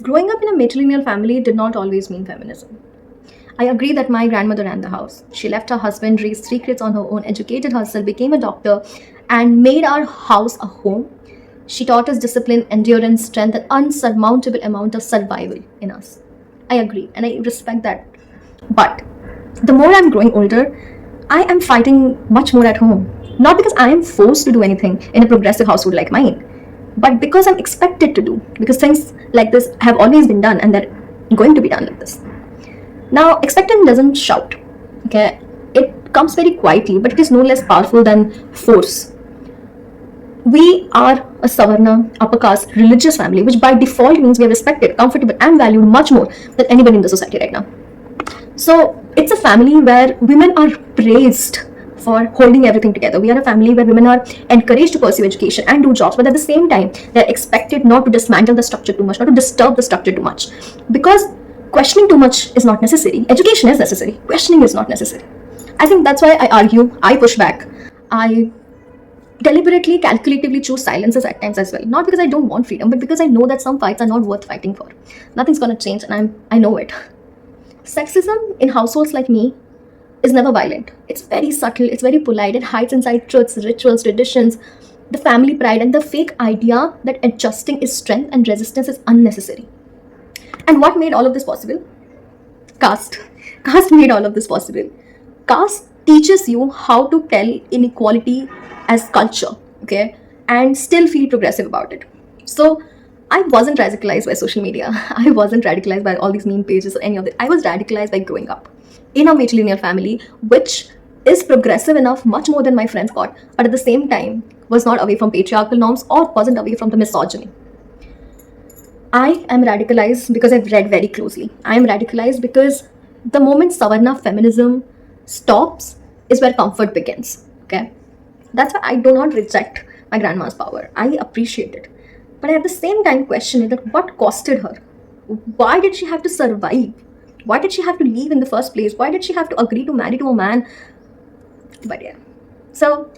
Growing up in a matrilineal family did not always mean feminism. I agree that my grandmother ran the house. She left her husband, raised 3 kids on her own, educated herself, became a doctor, and made our house a home. She taught us discipline, endurance, strength, and unsurmountable amount of survival in us. I agree and I respect that. But the more I'm growing older, I am fighting much more at home. Not because I am forced to do anything in a progressive household like mine, but because I'm expected to do. Because things like this have always been done and they're going to be done like this. Now, expectant doesn't shout, okay? It comes very quietly, but it is no less powerful than force. We are a Savarna, upper caste, religious family, which by default means we are respected, comfortable, and valued much more than anybody in the society right now. So, it's a family where women are praised for holding everything together. We are a family where women are encouraged to pursue education and do jobs, but at the same time, they're expected not to dismantle the structure too much, not to disturb the structure too much. Because questioning too much is not necessary. Education is necessary. Questioning is not necessary. I think that's why I argue, I push back. I deliberately, calculatively choose silences at times as well. Not because I don't want freedom, but because I know that some fights are not worth fighting for. Nothing's gonna change, and I know it. Sexism in households like me is never violent. It's very subtle, it's very polite, it hides inside truths, rituals, traditions, the family pride, and the fake idea that adjusting is strength and resistance is unnecessary. And what made all of this possible? Caste. Caste made all of this possible. Caste teaches you how to tell inequality as culture, okay, and still feel progressive about it. So I wasn't radicalized by social media. I wasn't radicalized by all these meme pages or any of it. I was radicalized by growing up in a matrilineal family, which is progressive enough, much more than my friends got, but at the same time was not away from patriarchal norms or wasn't away from the misogyny. I am radicalized because I've read very closely. I am radicalized because the moment Savarna feminism stops is where comfort begins. Okay, that's why I do not reject my grandma's power. I appreciate it, but I at the same time question it that what costed her? Why did she have to survive? Why did she have to leave in the first place? Why did she have to agree to marry to a man? But yeah, so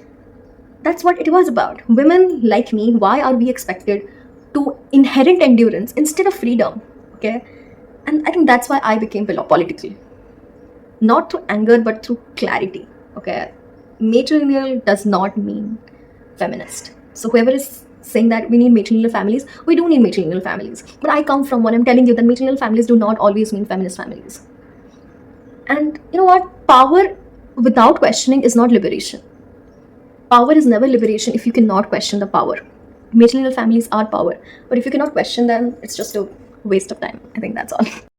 that's what it was about. Women like me, why are we expected to inherit endurance instead of freedom? Okay, and I think that's why I became political, not through anger but through clarity. Okay, matrilineal does not mean feminist. So whoever is saying that we need matrilineal families, we do need matrilineal families, but I come from one. I'm telling you that matrilineal families do not always mean feminist families. And you know what, power without questioning is not liberation. Power is never liberation if you cannot question the power. Matrilineal families are power, but if you cannot question them, it's just a waste of time. I think that's all.